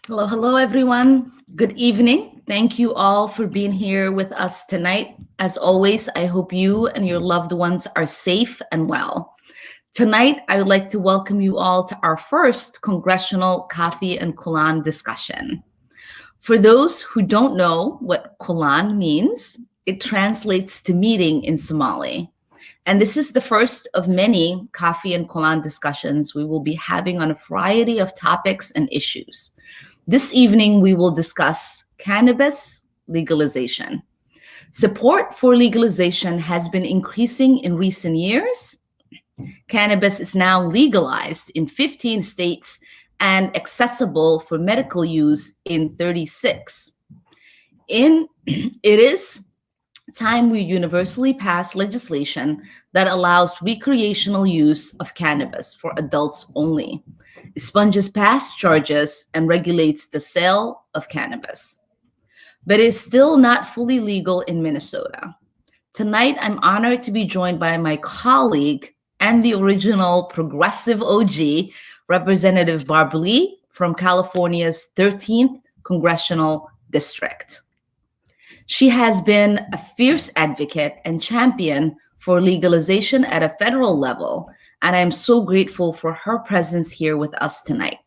Hello, hello, everyone. Good evening. Thank you all for being here with us tonight. As always, I hope you and your loved ones are safe and well. Tonight, I would like to welcome you all to our first Congressional Coffee and Kulan discussion. For those who don't know what Kulan means, it translates to meeting in Somali. And this is the first of many Coffee and Kulan discussions we will be having on a variety of topics and issues. This evening, we will discuss cannabis legalization. Support for legalization has been increasing in recent years. Cannabis is now legalized in 15 states and accessible for medical use in 36. It is time we universally pass legislation that allows recreational use of cannabis for adults only, expunges past charges, and regulates the sale of cannabis. But it is still not fully legal in Minnesota. Tonight, I'm honored to be joined by my colleague and the original progressive OG, Representative Barbara Lee from California's 13th Congressional District. She has been a fierce advocate and champion for legalization at a federal level, and I'm so grateful for her presence here with us tonight.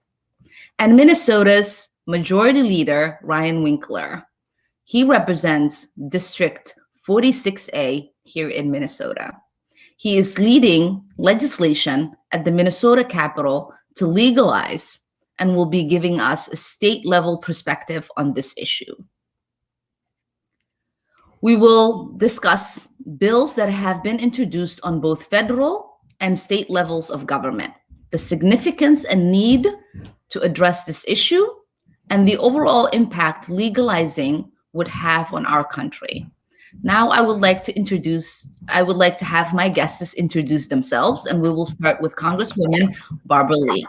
And Minnesota's Majority Leader, Ryan Winkler. He represents District 46A here in Minnesota. He is leading legislation at the Minnesota Capitol to legalize and will be giving us a state-level perspective on this issue. We will discuss bills that have been introduced on both federal and state levels of government, the significance and need to address this issue, and the overall impact legalizing would have on our country. Now I would like to have my guests introduce themselves, and we will start with Congresswoman Barbara Lee.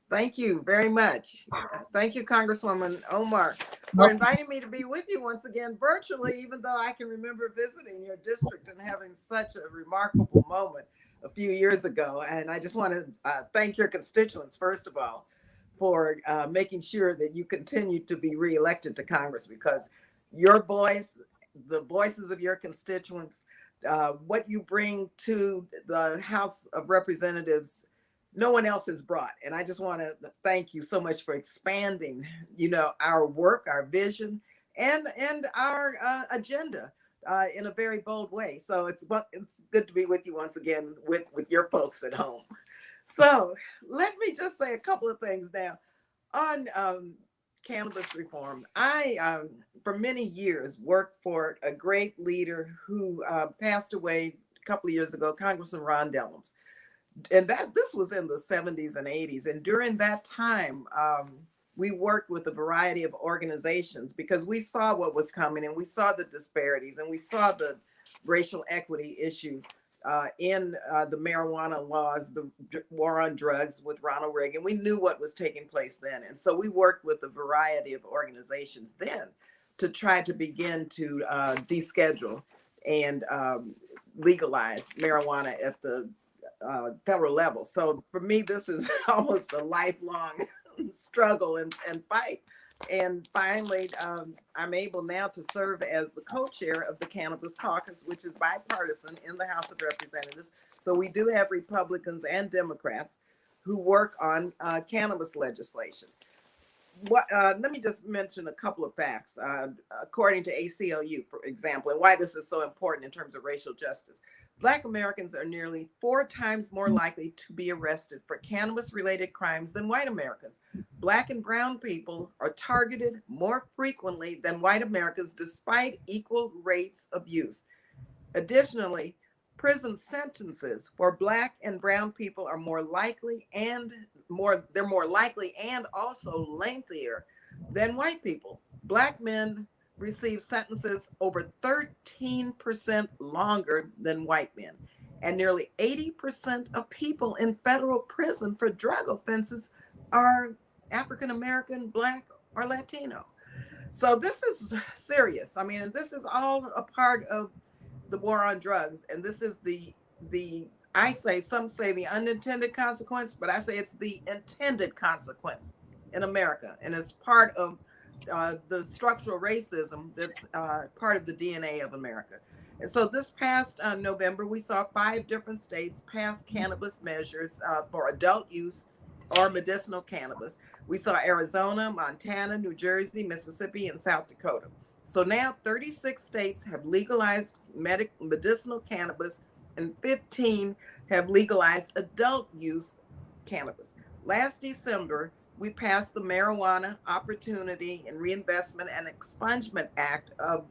Thank you very much. Thank you, Congresswoman Omar, for Welcome. inviting me to be with you once again virtually, even though I can remember visiting your district and having such a remarkable moment a few years ago. And I just want to thank your constituents, first of all, for making sure that you continue to be reelected to Congress, because your voice, the voices of your constituents, what you bring to the House of Representatives, no one else has brought. And I just want to thank you so much for expanding, our work, our vision, and our agenda in a very bold way. So it's good to be with you once again with your folks at home. So let me just say a couple of things now on cannabis reform. I, for many years, worked for a great leader who passed away a couple of years ago, Congressman Ron Dellums. And this was in the 70s and 80s. And during that time, we worked with a variety of organizations because we saw what was coming, and we saw the disparities, and we saw the racial equity issue in the marijuana laws, the war on drugs with Ronald Reagan. We knew what was taking place then. And so we worked with a variety of organizations then to try to begin to deschedule and legalize marijuana at the federal level. So for me, this is almost a lifelong struggle and fight. And finally, I'm able now to serve as the co-chair of the Cannabis Caucus, which is bipartisan in the House of Representatives. So we do have Republicans and Democrats who work on cannabis legislation. Let me just mention a couple of facts. According to ACLU, for example, and why this is so important in terms of racial justice. Black Americans are nearly 4 times more likely to be arrested for cannabis-related crimes than white Americans. Black and brown people are targeted more frequently than white Americans despite equal rates of use. Additionally, prison sentences for Black and brown people are more likely and also lengthier than white people. Black men receive sentences over 13% longer than white men. And nearly 80% of people in federal prison for drug offenses are African American, Black, or Latino. So this is serious. I mean, and this is all a part of the war on drugs. And this is some say the unintended consequence, but I say it's the intended consequence in America, and it's part of the structural racism that's part of the DNA of America. And so this past November, we saw 5 different states pass cannabis measures for adult use or medicinal cannabis. We saw Arizona, Montana, New Jersey, Mississippi, and South Dakota. So now 36 states have legalized medicinal cannabis, and 15 have legalized adult use cannabis. Last December, we passed the Marijuana Opportunity and Reinvestment and Expungement Act of,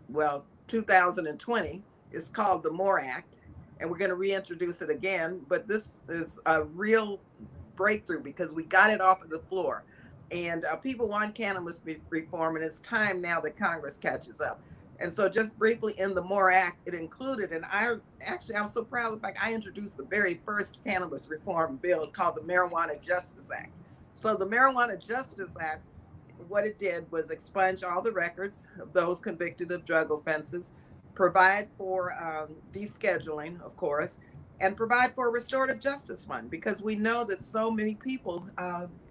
well, 2020. It's called the MORE Act, and we're going to reintroduce it again. But this is a real breakthrough because we got it off of the floor. And people want cannabis reform, and it's time now that Congress catches up. And so, just briefly, in the MORE Act, it included, and I'm so proud of the fact I introduced the very first cannabis reform bill called the Marijuana Justice Act. So, the Marijuana Justice Act, what it did was expunge all the records of those convicted of drug offenses, provide for descheduling, of course, and provide for a restorative justice fund, because we know that so many people,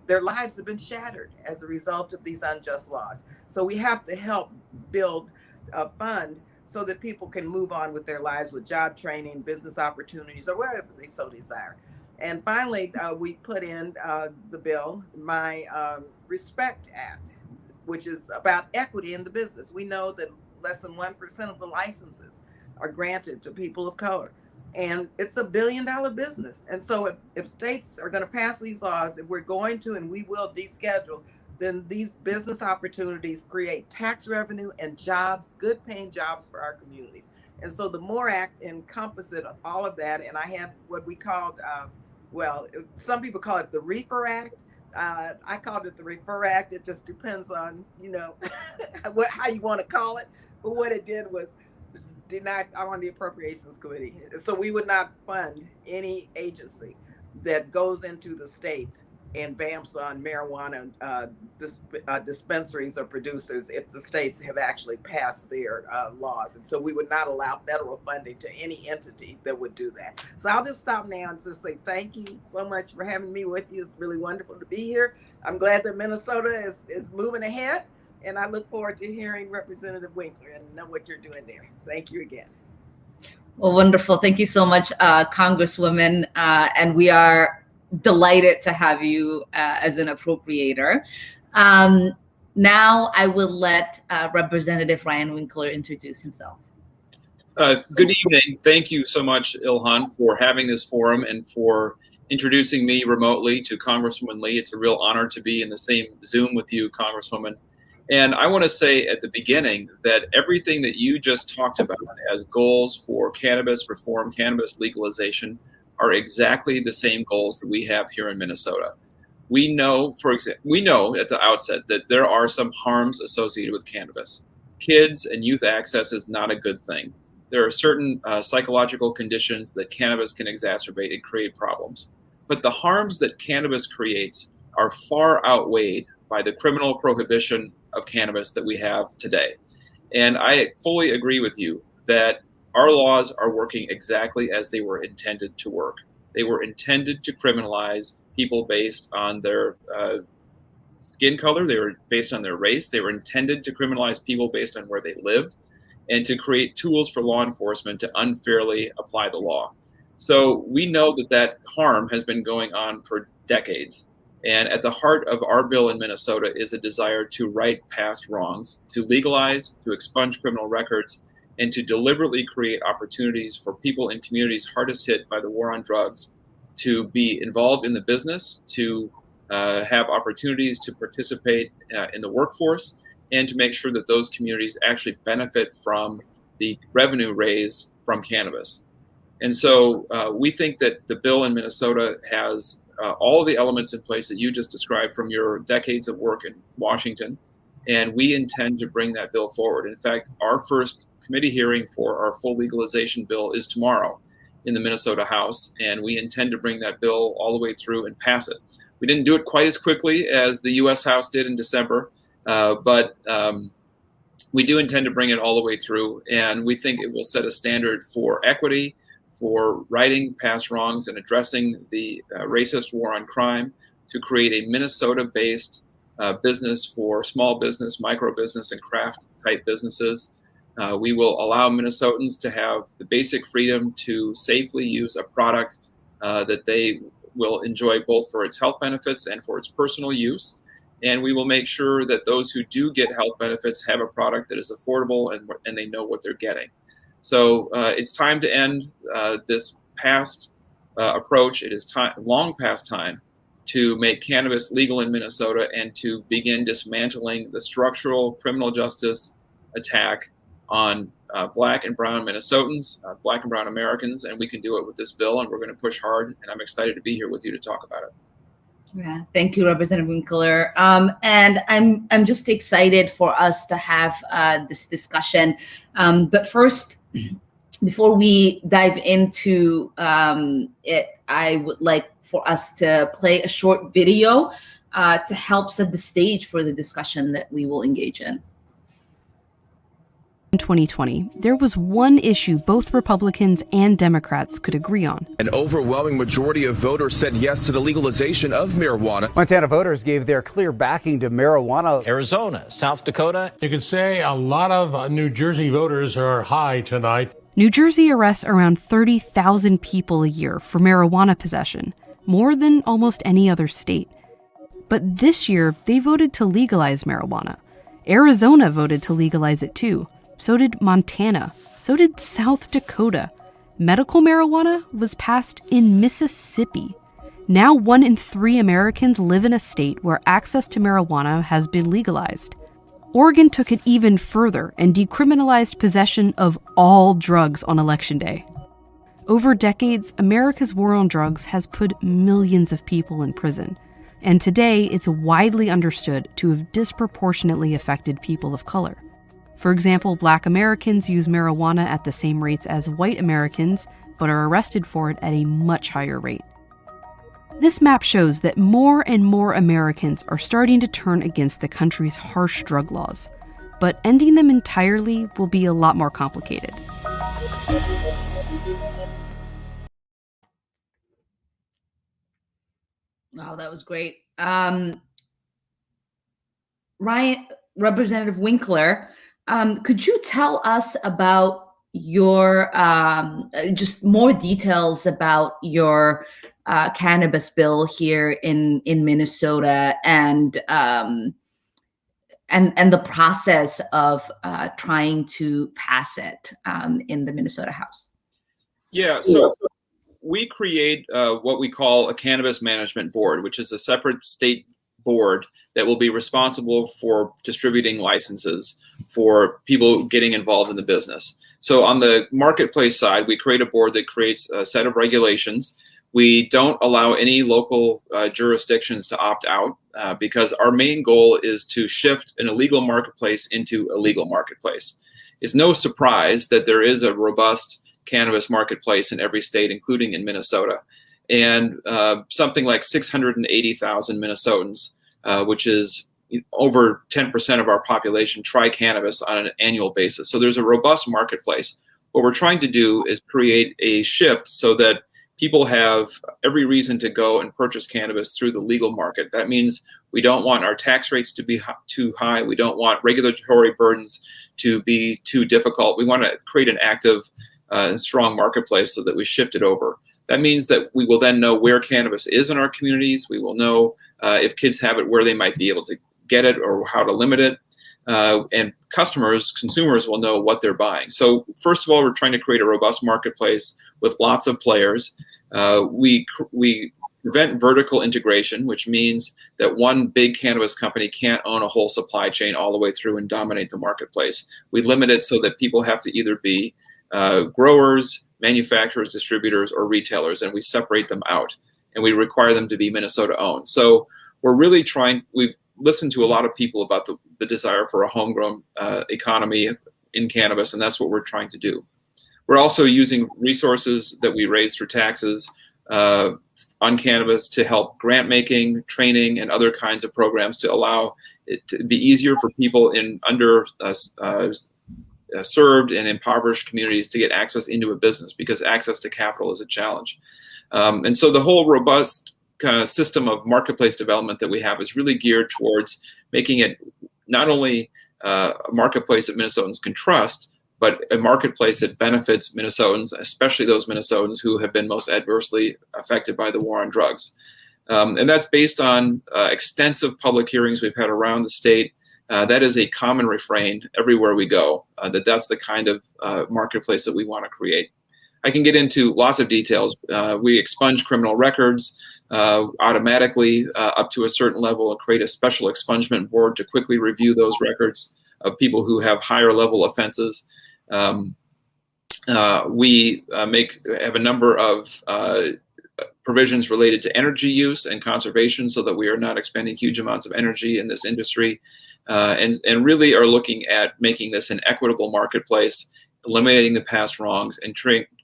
their lives have been shattered as a result of these unjust laws. So we have to help build a fund so that people can move on with their lives with job training, business opportunities, or wherever they so desire. And finally, we put in the bill, my Respect Act, which is about equity in the business. We know that less than 1% of the licenses are granted to people of color. And it's $1 billion business. And so if states are going to pass these laws, if we're going to, and we will deschedule, then these business opportunities create tax revenue and jobs, good paying jobs for our communities. And so the MORE Act encompasses all of that. And I had what we called, some people call it the Reefer Act. I called it the Refer Act. It just depends on, how you want to call it. But what it did was denied. I'm on the Appropriations Committee. So we would not fund any agency that goes into the states and vamps on marijuana dispensaries or producers if the states have actually passed their laws. And so we would not allow federal funding to any entity that would do that. So I'll just stop now and just say thank you so much for having me with you. It's really wonderful to be here. I'm glad that Minnesota is moving ahead. And I look forward to hearing Representative Winkler and know what you're doing there. Thank you again. Well, wonderful. Thank you so much, Congresswoman. And we are delighted to have you as an appropriator. Now I will let Representative Ryan Winkler introduce himself. Good evening. Thank you so much, Ilhan, for having this forum and for introducing me remotely to Congresswoman Lee. It's a real honor to be in the same Zoom with you, Congresswoman. And I want to say at the beginning that everything that you just talked about as goals for cannabis reform, cannabis legalization, are exactly the same goals that we have here in Minnesota. We know, for example, at the outset that there are some harms associated with cannabis. Kids and youth access is not a good thing. There are certain psychological conditions that cannabis can exacerbate and create problems. But the harms that cannabis creates are far outweighed by the criminal prohibition of cannabis that we have today. And I fully agree with you that our laws are working exactly as they were intended to work. They were intended to criminalize people based on their skin color. They were based on their race. They were intended to criminalize people based on where they lived and to create tools for law enforcement to unfairly apply the law. So we know that harm has been going on for decades. And at the heart of our bill in Minnesota is a desire to right past wrongs, to legalize, to expunge criminal records, and to deliberately create opportunities for people in communities hardest hit by the war on drugs to be involved in the business, to have opportunities to participate in the workforce, and to make sure that those communities actually benefit from the revenue raised from cannabis. And so we think that the bill in Minnesota has all of the elements in place that you just described from your decades of work in Washington, and we intend to bring that bill forward. In fact, our first committee hearing for our full legalization bill is tomorrow in the Minnesota House, and we intend to bring that bill all the way through and pass it. We didn't do it quite as quickly as the U.S. House did in December, but we do intend to bring it all the way through, and we think it will set a standard for equity, for righting past wrongs and addressing the racist war on crime, to create a Minnesota-based business for small business, micro business, and craft type businesses. We will allow Minnesotans to have the basic freedom to safely use a product that they will enjoy both for its health benefits and for its personal use. And we will make sure that those who do get health benefits have a product that is affordable and they know what they're getting. So it's time to end this past approach. It is long past time to make cannabis legal in Minnesota and to begin dismantling the structural criminal justice attack on Black and brown Minnesotans, Black and brown Americans, and we can do it with this bill, and we're going to push hard, and I'm excited to be here with you to talk about it. Yeah, thank you, Representative Winkler. And I'm just excited for us to have this discussion. But first, before we dive into it, I would like for us to play a short video to help set the stage for the discussion that we will engage in. In 2020, there was one issue both Republicans and Democrats could agree on. An overwhelming majority of voters said yes to the legalization of marijuana. Montana voters gave their clear backing to marijuana. Arizona, South Dakota. You could say a lot of New Jersey voters are high tonight. New Jersey arrests around 30,000 people a year for marijuana possession, more than almost any other state. But this year, they voted to legalize marijuana. Arizona voted to legalize it too. So did Montana. So did South Dakota. Medical marijuana was passed in Mississippi. Now 1 in 3 Americans live in a state where access to marijuana has been legalized. Oregon took it even further and decriminalized possession of all drugs on Election Day. Over decades, America's war on drugs has put millions of people in prison. And today, it's widely understood to have disproportionately affected people of color. For example, Black Americans use marijuana at the same rates as white Americans, but are arrested for it at a much higher rate. This map shows that more and more Americans are starting to turn against the country's harsh drug laws, but ending them entirely will be a lot more complicated. Wow, that was great. Ryan, Representative Winkler, could you tell us about your, just more details about your cannabis bill here in Minnesota and the process of trying to pass it in the Minnesota House? Yeah, so we create what we call a cannabis management board, which is a separate state board that will be responsible for distributing licenses for people getting involved in the business. So on the marketplace side, we create a board that creates a set of regulations. We don't allow any local jurisdictions to opt out because our main goal is to shift an illegal marketplace into a legal marketplace. It's no surprise that there is a robust cannabis marketplace in every state, including in Minnesota. And something like 680,000 Minnesotans, which is over 10% of our population, try cannabis on an annual basis. So there's a robust marketplace. What we're trying to do is create a shift so that people have every reason to go and purchase cannabis through the legal market. That means we don't want our tax rates to be too high. We don't want regulatory burdens to be too difficult. We want to create an active and strong marketplace so that we shift it over. That means that we will then know where cannabis is in our communities. We will know if kids have it, where they might be able to get it or how to limit it. And consumers will know what they're buying. So first of all, we're trying to create a robust marketplace with lots of players. We prevent vertical integration, which means that one big cannabis company can't own a whole supply chain all the way through and dominate the marketplace. We limit it so that people have to either be growers, manufacturers, distributors, or retailers, and we separate them out, and we require them to be Minnesota owned. So we're really we've listened to a lot of people about the desire for a homegrown economy in cannabis, and that's what we're trying to do. We're also using resources that we raise through taxes on cannabis to help grant making, training, and other kinds of programs to allow it to be easier for people in served and impoverished communities to get access into a business, because access to capital is a challenge. And so the whole robust kind of system of marketplace development that we have is really geared towards making it not only a marketplace that Minnesotans can trust, but a marketplace that benefits Minnesotans, especially those Minnesotans who have been most adversely affected by the war on drugs. And that's based on extensive public hearings we've had around the state. That is a common refrain everywhere we go, that's the kind of marketplace that we want to create. I can get into lots of details. We expunge criminal records automatically up to a certain level and create a special expungement board to quickly review those records of people who have higher level offenses. We have a number of provisions related to energy use and conservation so that we are not expending huge amounts of energy in this industry, and really are looking at making this an equitable marketplace, eliminating the past wrongs, and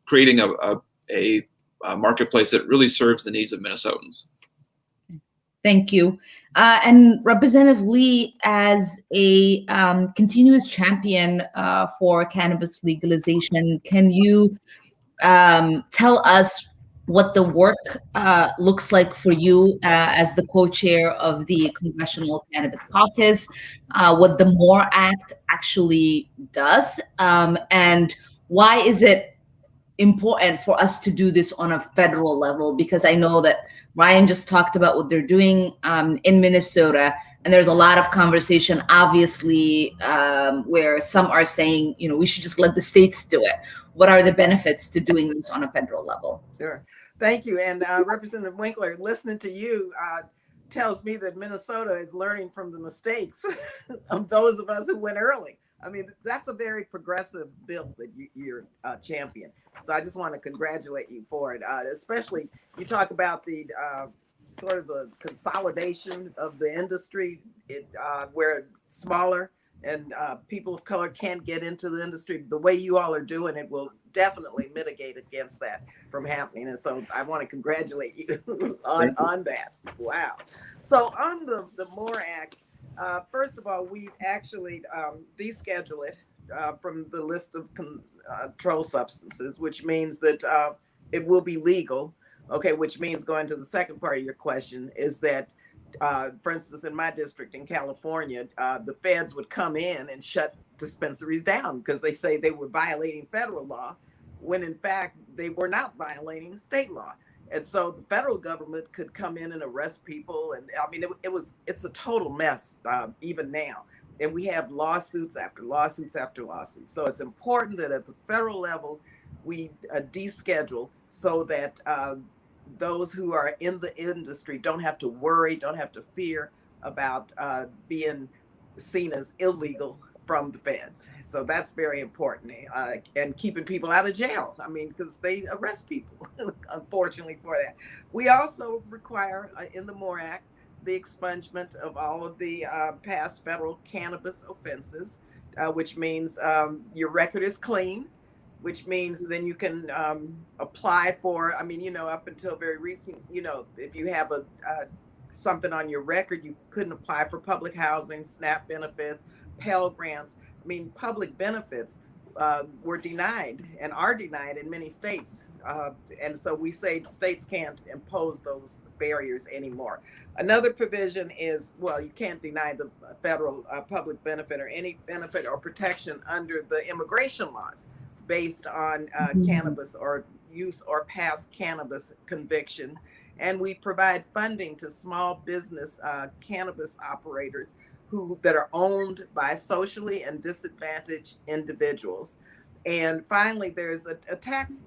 creating a marketplace that really serves the needs of Minnesotans. Thank you. And Representative Lee, as a continuous champion for cannabis legalization, can you tell us what the work looks like for you as the co-chair of the Congressional Cannabis Caucus, what the MORE Act actually does, and why is it important for us to do this on a federal level? Because I know that Ryan just talked about what they're doing in Minnesota, and there's a lot of conversation, obviously, where some are saying, we should just let the states do it. What are the benefits to doing this on a federal level? Sure. Thank you. And Representative Winkler, listening to you tells me that Minnesota is learning from the mistakes of those of us who went early. I mean, that's a very progressive bill that you're champion. So I just want to congratulate you for it. Especially, you talk about the sort of the consolidation of the industry, where it's smaller and people of color can't get into the industry. The way you all are doing it will definitely mitigate against that from happening. And so I want to congratulate you on that. Wow. So on the MORE Act, first of all, we actually deschedule it from the list of controlled substances, which means that it will be legal. Okay, which means, going to the second part of your question, is that, for instance, in my district in California, the feds would come in and shut dispensaries down because they say they were violating federal law, when in fact they were not violating state law. And so the federal government could come in and arrest people. And I mean, it's a total mess even now. And we have lawsuits after lawsuits after lawsuits. So it's important that at the federal level, we deschedule so that those who are in the industry don't have to worry, don't have to fear about being seen as illegal from the feds. So that's very important, and keeping people out of jail. I mean, because they arrest people, unfortunately, for that. We also require in the MORE Act the expungement of all of the past federal cannabis offenses, which means your record is clean, which means then you can apply for, I mean, up until very recent, if you have something on your record, you couldn't apply for public housing, SNAP benefits, Pell Grants. I mean, public benefits were denied and are denied in many states. And so we say states can't impose those barriers anymore. Another provision is, well, you can't deny the federal public benefit or any benefit or protection under the immigration laws based on cannabis or use or past cannabis conviction. And we provide funding to small business cannabis operators that are owned by socially and disadvantaged individuals. And finally, there's a tax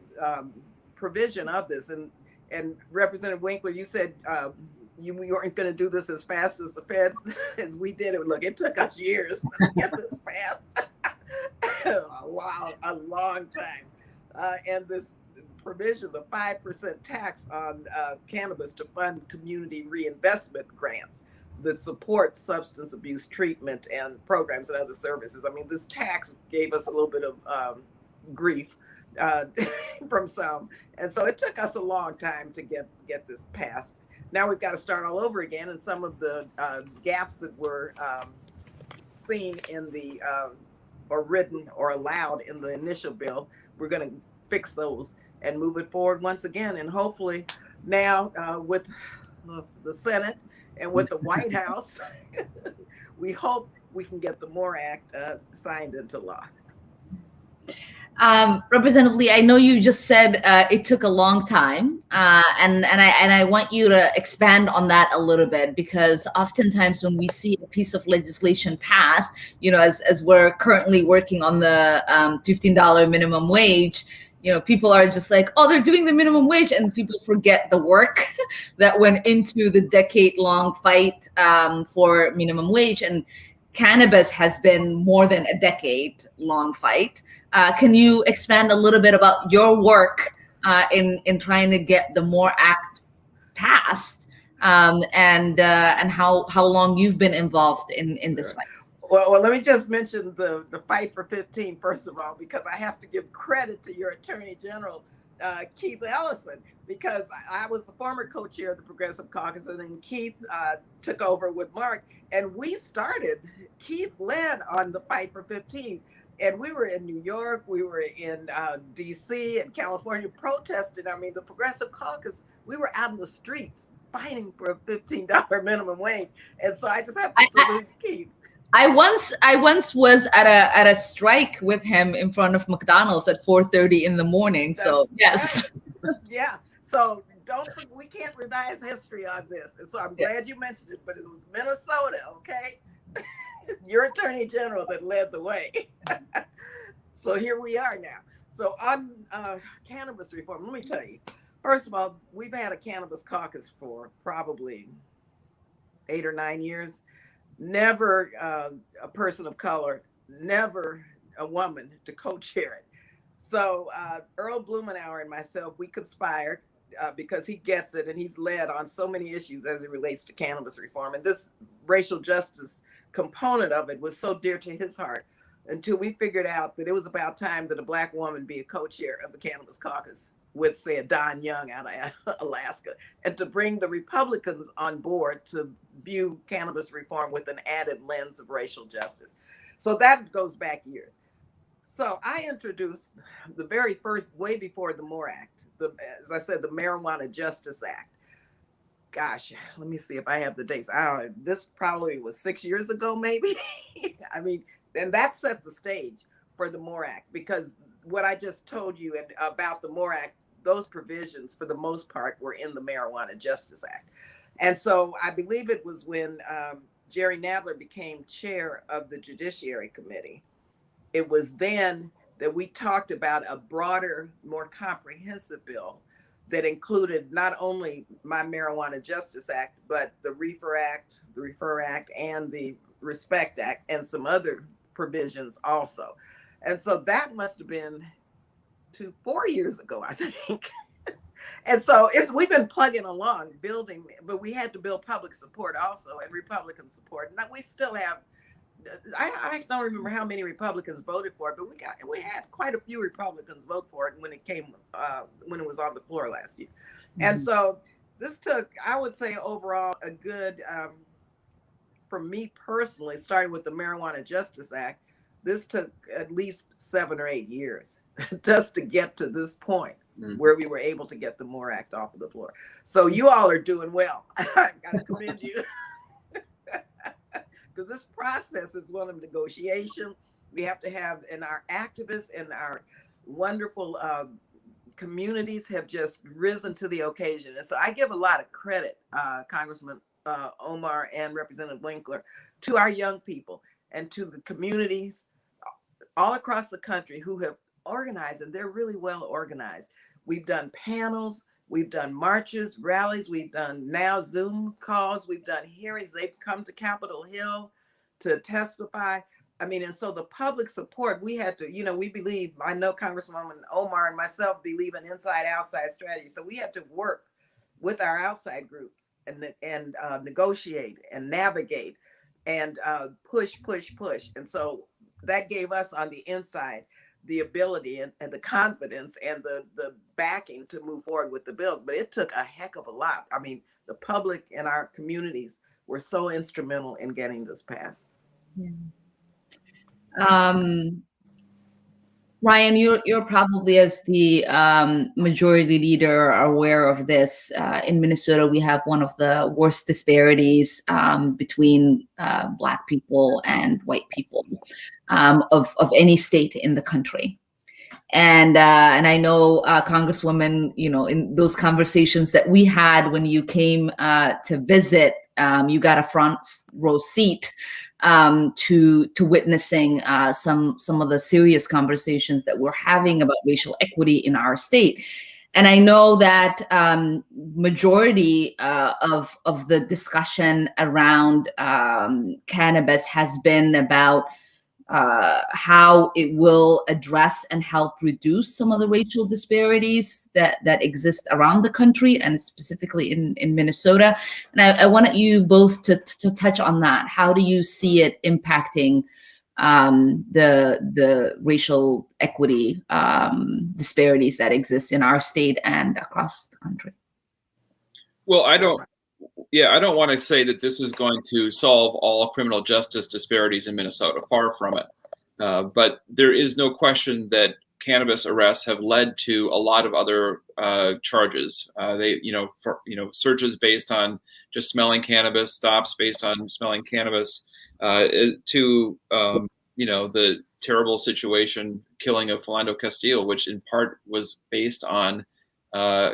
provision of this. And Representative Winkler, you said you weren't going to do this as fast as the feds as we did it. Look, it took us years to get this passed. a long time. And this provision, the 5% tax on cannabis to fund community reinvestment grants that support substance abuse treatment and programs and other services. I mean, this tax gave us a little bit of grief from some. And so it took us a long time to get this passed. Now we've got to start all over again. And some of the gaps that were seen in the, or written or allowed in the initial bill, we're going to fix those and move it forward once again. And hopefully now with the Senate and with the White House, we hope we can get the MORE Act signed into law. Representative Lee, I know you just said it took a long time, and I want you to expand on that a little bit, because oftentimes when we see a piece of legislation pass, as we're currently working on the $15 minimum wage, people are just like, oh, they're doing the minimum wage, and people forget the work that went into the decade-long fight for minimum wage. And cannabis has been more than a decade-long fight. Can you expand a little bit about your work in trying to get the MORE Act passed, and how long you've been involved in this fight? Well, let me just mention the fight for 15 first of all, because I have to give credit to your Attorney General, Keith Ellison, because I was the former co-chair of the Progressive Caucus, and then Keith took over with Mark, and Keith led on the fight for 15. And we were in New York, we were in DC and California protesting. I mean, the Progressive Caucus, we were out in the streets fighting for a $15 minimum wage. And so I just have to salute Keith. I once was at a strike with him in front of McDonald's at 4:30 in the morning. So yes. Right. Yeah. So we can't revise history on this. And so I'm glad you mentioned it, but it was Minnesota, okay? Your Attorney General that led the way. So here we are now. So on cannabis reform, let me tell you, first of all, we've had a cannabis caucus for probably 8 or 9 years. Never a person of color, never a woman to co-chair it. So Earl Blumenauer and myself, we conspired because he gets it, and he's led on so many issues as it relates to cannabis reform. And this racial justice component of it was so dear to his heart, until we figured out that it was about time that a Black woman be a co-chair of the Cannabis Caucus with, say, a Don Young out of Alaska, and to bring the Republicans on board to view cannabis reform with an added lens of racial justice. So that goes back years. So I introduced the very first, way before the MORE Act, as I said, the Marijuana Justice Act. Gosh, let me see if I have the dates. This probably was 6 years ago, maybe. I mean, and that set the stage for the MORE Act, because what I just told you about the MORE Act, those provisions for the most part were in the Marijuana Justice Act. And so I believe it was when Jerry Nadler became chair of the Judiciary Committee. It was then that we talked about a broader, more comprehensive bill that included not only my Marijuana Justice Act, but the Reefer Act, and the Respect Act, and some other provisions also. And so that must have been 4 years ago, I think. And so we've been plugging along, building, but we had to build public support also, and Republican support. Now we still have, I don't remember how many Republicans voted for it, but we had quite a few Republicans vote for it when it was on the floor last year. Mm-hmm. And so this took, I would say overall, a good, for me personally, starting with the Marijuana Justice Act, this took at least 7 or 8 years just to get to this point. Mm-hmm. Where we were able to get the MORE Act off of the floor. So you all are doing well. I gotta commend you. Because this process is one of negotiation. We have to have, and our activists and our wonderful communities have just risen to the occasion. And so I give a lot of credit, Congressman Omar and Representative Winkler, to our young people and to the communities all across the country who have organized, and they're really well organized. We've done panels, we've done marches, rallies, we've done now Zoom calls, we've done hearings. They've come to Capitol Hill to testify. I mean, and so the public support, we had to, we believe, I know Congresswoman Omar and myself believe in inside-outside strategy. So we had to work with our outside groups and negotiate and navigate and push. And so that gave us on the inside the ability and the confidence and the backing to move forward with the bills. But it took a heck of a lot. I mean, the public and our communities were so instrumental in getting this passed. Yeah. Ryan, you're probably, as the majority leader, are aware of this. In Minnesota, we have one of the worst disparities between Black people and white people of any state in the country. And I know, Congresswoman, in those conversations that we had when you came to visit, you got a front row seat to witnessing some of the serious conversations that we're having about racial equity in our state. And I know that majority of the discussion around cannabis has been about how it will address and help reduce some of the racial disparities that exist around the country, and specifically in Minnesota. And I wanted you both to touch on that. How do you see it impacting the racial equity disparities that exist in our state and across the country? Well, I don't want to say that this is going to solve all criminal justice disparities in Minnesota. Far from it. But there is no question that cannabis arrests have led to a lot of other charges. Searches based on just smelling cannabis, stops based on smelling cannabis, to the terrible situation, killing of Philando Castile, which in part was based on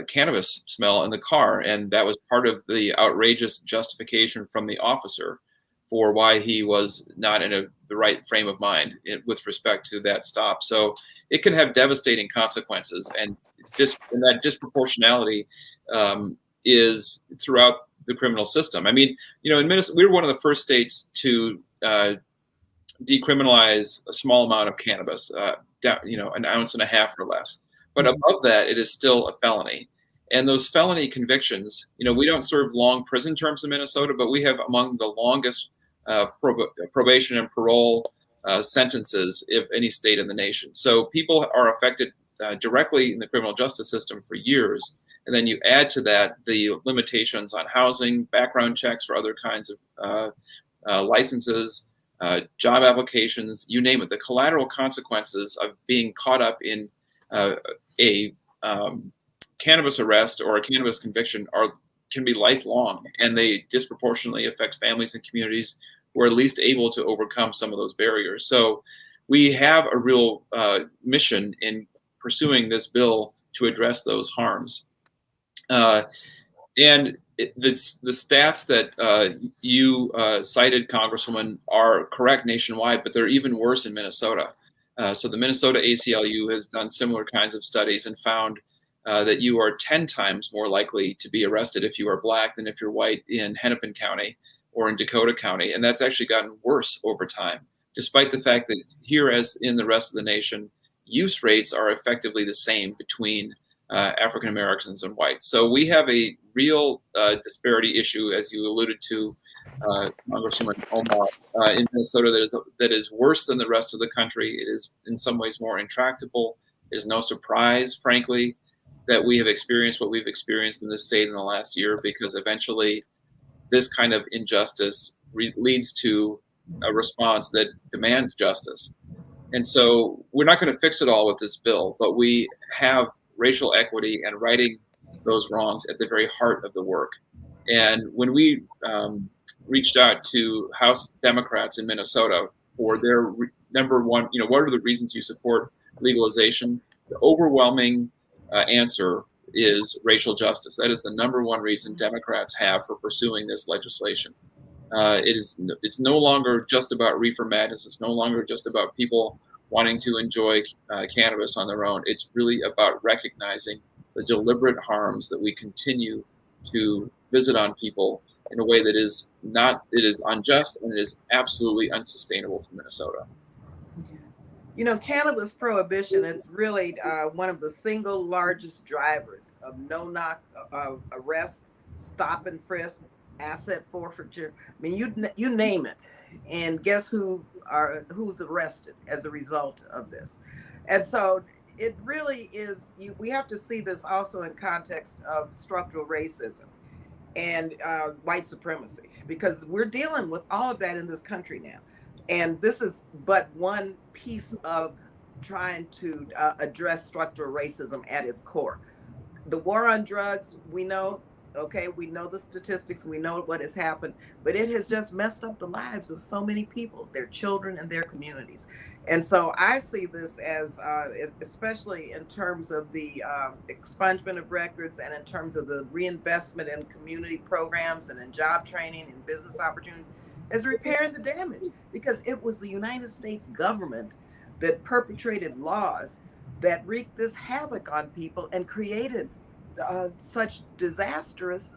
cannabis smell in the car, and that was part of the outrageous justification from the officer for why he was not in the right frame of mind with respect to that stop. So it can have devastating consequences, and that disproportionality is throughout the criminal system. I mean, in Minnesota, we were one of the first states to decriminalize a small amount of cannabis, an ounce and a half or less. But above that, it is still a felony. And those felony convictions, we don't serve long prison terms in Minnesota, but we have among the longest probation and parole sentences of any state in the nation. So people are affected directly in the criminal justice system for years. And then you add to that the limitations on housing, background checks for other kinds of licenses, job applications, you name it. The collateral consequences of being caught up in a cannabis arrest or a cannabis conviction can be lifelong, and they disproportionately affect families and communities who are least able to overcome some of those barriers. So we have a real mission in pursuing this bill to address those harms. And the stats that you cited, Congresswoman, are correct nationwide, but they're even worse in Minnesota. So the Minnesota ACLU has done similar kinds of studies and found that you are 10 times more likely to be arrested if you are Black than if you're white in Hennepin County or in Dakota County. And that's actually gotten worse over time, despite the fact that here, as in the rest of the nation, use rates are effectively the same between African Americans and whites. So we have a real disparity issue, as you alluded to, Congresswoman Omar, in Minnesota that is worse than the rest of the country. It is in some ways more intractable. It is no surprise, frankly, that we have experienced what we've experienced in this state in the last year, because eventually this kind of injustice leads to a response that demands justice. And so we're not going to fix it all with this bill, but we have racial equity and righting those wrongs at the very heart of the work. And when we reached out to House Democrats in Minnesota for their number one, what are the reasons you support legalization? The overwhelming answer is racial justice. That is the number one reason Democrats have for pursuing this legislation. It's no longer just about reefer madness. It's no longer just about people wanting to enjoy cannabis on their own. It's really about recognizing the deliberate harms that we continue to visit on people in a way that is unjust, and it is absolutely unsustainable for Minnesota. Cannabis prohibition is really one of the single largest drivers of no-knock arrest, stop and frisk, asset forfeiture. I mean, you name it. And guess who's arrested as a result of this? And so it really is, we have to see this also in context of structural racism and white supremacy, because we're dealing with all of that in this country now. And this is but one piece of trying to address structural racism at its core. The war on drugs, we know, okay, we know the statistics, we know what has happened, but it has just messed up the lives of so many people, their children and their communities. And so I see this as, especially in terms of the expungement of records and in terms of the reinvestment in community programs and in job training and business opportunities, as repairing the damage, because it was the United States government that perpetrated laws that wreaked this havoc on people and created such disastrous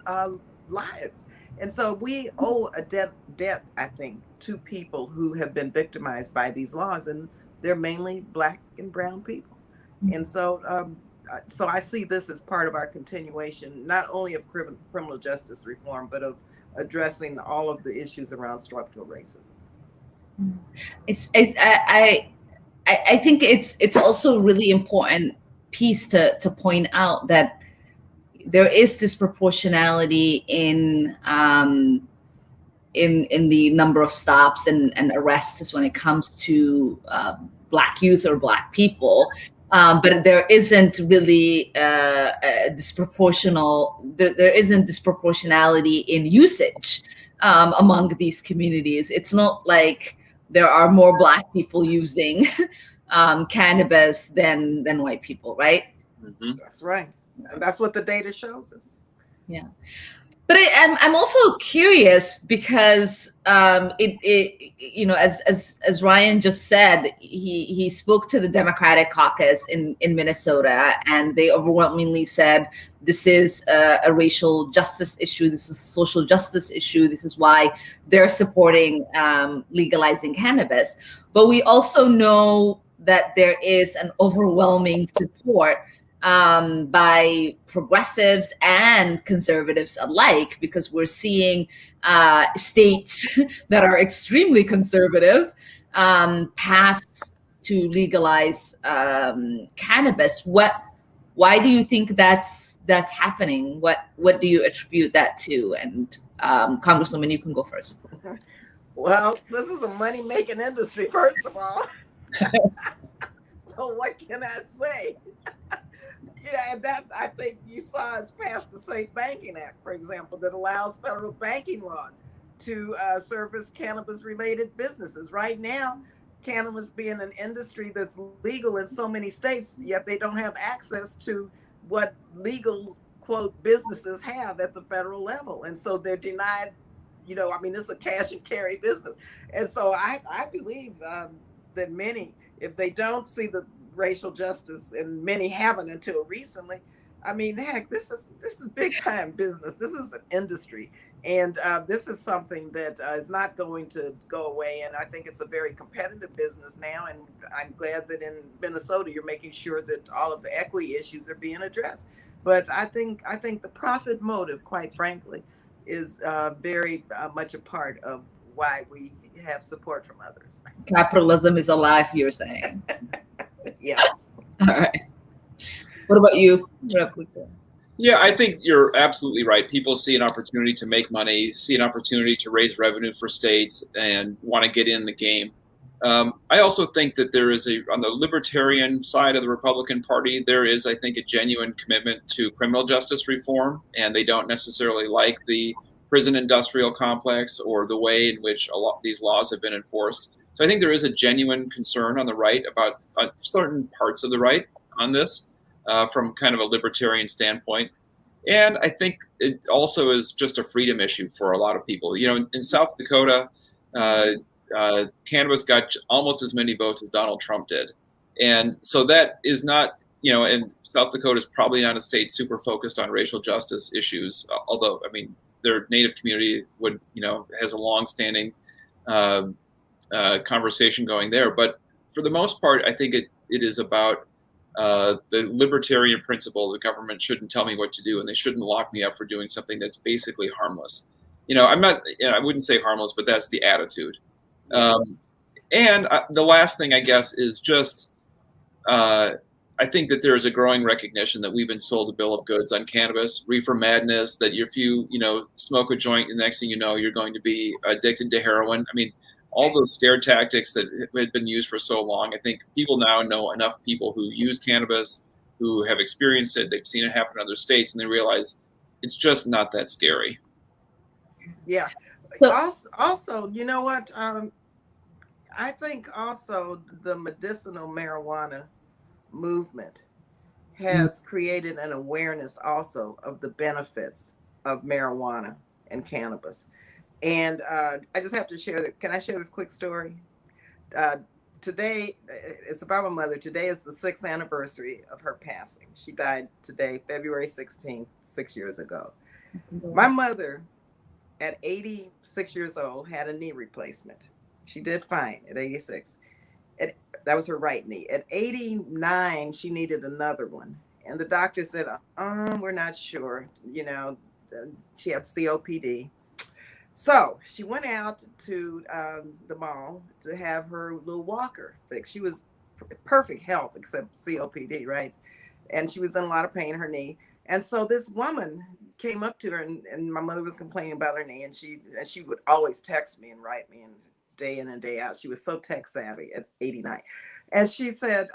lives. And so we owe a debt, I think, to people who have been victimized by these laws, and they're mainly Black and brown people. And so, so I see this as part of our continuation, not only of criminal justice reform, but of addressing all of the issues around structural racism. I think it's also a really important piece to point out that there is disproportionality in the number of stops and arrests when it comes to Black youth or Black people. But there isn't really a there isn't disproportionality in usage among these communities. It's not like there are more Black people using cannabis than white people, right? Mm-hmm. That's right. And that's what the data shows us. Yeah. But I'm also curious because you know, as Ryan just said, he spoke to the Democratic caucus in Minnesota, and they overwhelmingly said this is a racial justice issue, this is a social justice issue, this is why they're supporting legalizing cannabis. But we also know that there is an overwhelming support by progressives and conservatives alike, because we're seeing states that are extremely conservative pass to legalize cannabis. Why do you think that's happening? What do you attribute that to? And Congresswoman, you can go first. Well, this is a money-making industry, first of all. So what can I say? Yeah, that I think you saw us pass the Safe Banking Act, for example, that allows federal banking laws to service cannabis-related businesses. Right now, cannabis being an industry that's legal in so many states, yet they don't have access to what legal, quote, businesses have at the federal level. And so they're denied, you know, I mean, it's a cash and carry business. And so I believe that many, if they don't see the racial justice, and many haven't until recently, I mean, heck, this is big time business. This is an industry, and this is something that is not going to go away. And I think it's a very competitive business now. And I'm glad that in Minnesota you're making sure that all of the equity issues are being addressed. But I think the profit motive, quite frankly, is very much a part of why we have support from others. Capitalism is alive, you're saying. Yes. All right. What about you? Yeah, I think you're absolutely right. People see an opportunity to make money, see an opportunity to raise revenue for states, and want to get in the game. I also think that there is on the libertarian side of the Republican Party, there is, I think, a genuine commitment to criminal justice reform, and they don't necessarily like the prison industrial complex or the way in which a lot of these laws have been enforced. So I think there is a genuine concern on the right about certain parts of the right on this from kind of a libertarian standpoint. And I think it also is just a freedom issue for a lot of people. You know, in South Dakota, cannabis got almost as many votes as Donald Trump did. And so that is not, you know, and South Dakota is probably not a state super focused on racial justice issues, although, I mean, their native community would, you know, has a long-standing conversation going there. But for the most part, I think it is about the libertarian principle. The government shouldn't tell me what to do, and they shouldn't lock me up for doing something that's basically harmless. You know, I'm not, you know, I wouldn't say harmless, but that's the attitude. And the last thing, I guess, is just I think that there is a growing recognition that we've been sold a bill of goods on cannabis, reefer madness, that if you, you know, smoke a joint, the next thing you know, you're going to be addicted to heroin. I mean, all those scare tactics that had been used for so long. I think people now know enough people who use cannabis, who have experienced it, they've seen it happen in other states, and they realize it's just not that scary. Yeah. So Also, you know what? I think also the medicinal marijuana movement has created an awareness also of the benefits of marijuana and cannabis. And I just have to share that. Can I share this quick story? Uh, Today, it's about my mother. Today is the 6th anniversary of her passing. She died today, February 16th, 6 years ago. My mother, at 86 years old, had a knee replacement. She did fine at 86. That was her right knee. At 89, she needed another one. And the doctor said, we're not sure. She had COPD. So she went out to the mall to have her little walker fixed. She was perfect health except COPD, right? And she was in a lot of pain, her knee. And so this woman came up to her, and my mother was complaining about her knee, and she would always text me and write me, and day in and day out. She was so tech savvy at 89. And she said,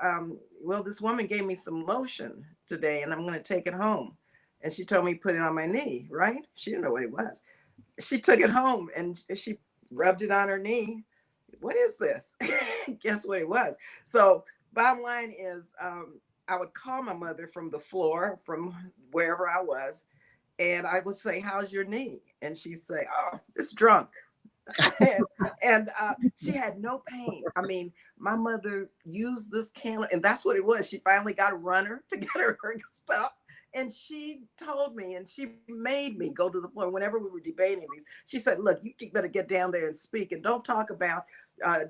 well, this woman gave me some lotion today, and I'm going to take it home. And she told me to put it on my knee, right? She didn't know what it was. She took it home and she rubbed it on her knee. What is this? Guess what it was? So bottom line is, I would call my mother from the floor, from wherever I was, and I would say, how's your knee? And she'd say, oh, it's drunk. and she had no pain. I mean, my mother used this candle, and that's what it was. She finally got a runner to get her stuff. And she told me, and she made me go to the floor whenever we were debating these. She said, look, you better get down there and speak, and don't talk about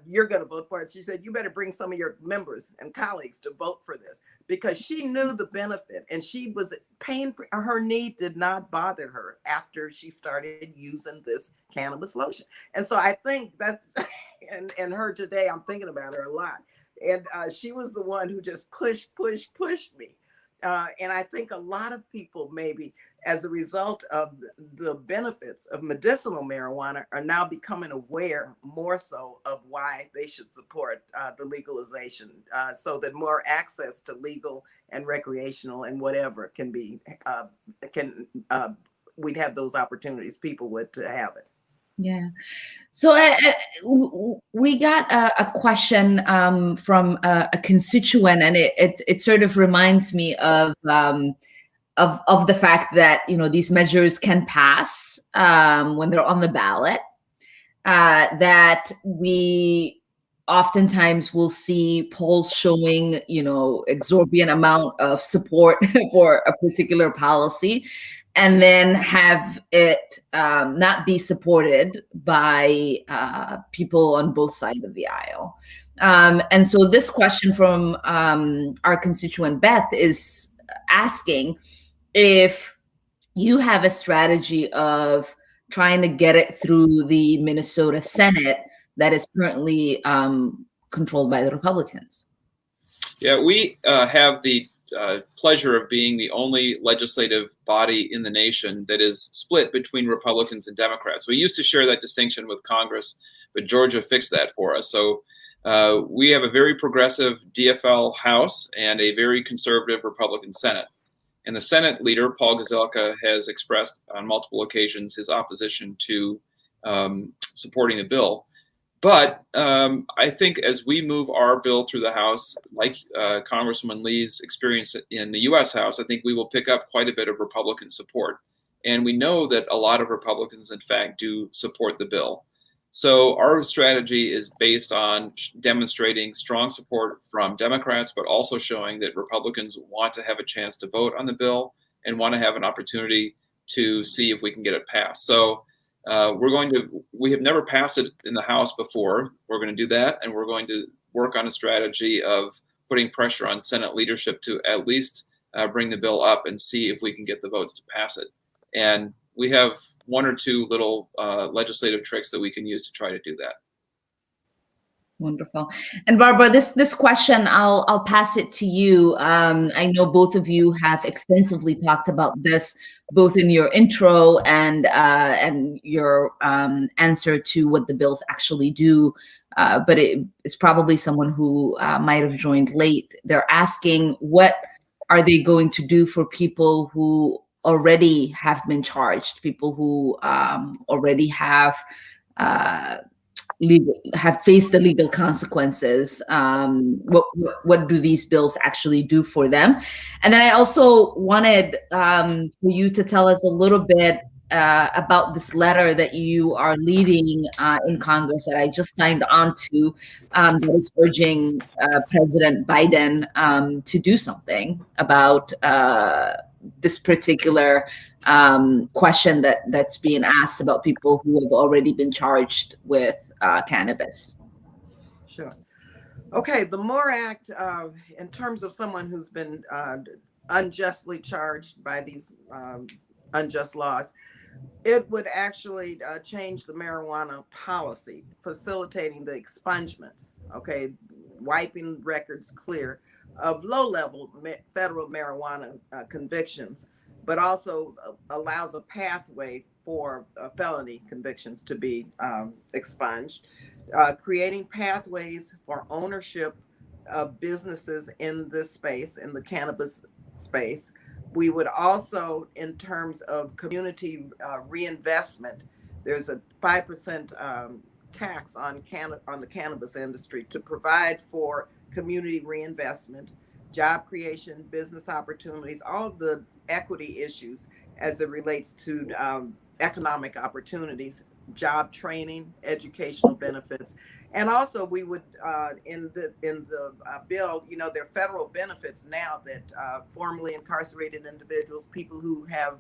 you're going to vote for it. She said, you better bring some of your members and colleagues to vote for this, because she knew the benefit, and she was pain. Her knee did not bother her after she started using this cannabis lotion. And so I think that's, and her today, I'm thinking about her a lot. And she was the one who just pushed me. And I think a lot of people, maybe as a result of the benefits of medicinal marijuana, are now becoming aware more so of why they should support the legalization, so that more access to legal and recreational and whatever can be, we'd have those opportunities, people would, to have it. yeah. So we got a question from a constituent, and it sort of reminds me of the fact that these measures can pass when they're on the ballot. That we oftentimes will see polls showing exorbitant amount of support for a particular policy, and then have it not be supported by people on both sides of the aisle. And so this question from our constituent Beth is asking if you have a strategy of trying to get it through the Minnesota Senate that is currently controlled by the Republicans. Yeah, we have the pleasure of being the only legislative body in the nation that is split between Republicans and Democrats. We used to share that distinction with Congress, but Georgia fixed that for us. So we have a very progressive DFL House and a very conservative Republican Senate. And the Senate leader, Paul Gazelka, has expressed on multiple occasions his opposition to supporting the bill. But I think as we move our bill through the House, like Congresswoman Lee's experience in the U.S. House, I think we will pick up quite a bit of Republican support. And we know that a lot of Republicans, in fact, do support the bill. So our strategy is based on demonstrating strong support from Democrats, but also showing that Republicans want to have a chance to vote on the bill and want to have an opportunity to see if we can get it passed. So we have never passed it in the House before. We're going to do that, and we're going to work on a strategy of putting pressure on Senate leadership to at least bring the bill up and see if we can get the votes to pass it. And we have one or two little legislative tricks that we can use to try to do that. Wonderful. And Barbara, this question, I'll pass it to you. I know both of you have extensively talked about this, both in your intro and your answer to what the bills actually do. But it is probably someone who might have joined late. They're asking, what are they going to do for people who already have been charged, people who already have faced the legal consequences. What do these bills actually do for them? And then I also wanted for you to tell us a little bit about this letter that you are leading in Congress that I just signed on to, that is urging President Biden to do something about this particular question that's being asked about people who have already been charged with cannabis. Sure. Okay, the MORE Act, in terms of someone who's been unjustly charged by these unjust laws, it would actually change the marijuana policy, facilitating the expungement, okay, wiping records clear of low-level federal marijuana convictions, but also allows a pathway for felony convictions to be expunged, creating pathways for ownership of businesses in this space, in the cannabis space. We would also, in terms of community reinvestment, there's a 5% tax on the cannabis industry to provide for community reinvestment, job creation, business opportunities, all the equity issues as it relates to economic opportunities, job training, educational benefits. And also we would, in the bill, you know, there are federal benefits now that formerly incarcerated individuals, people who have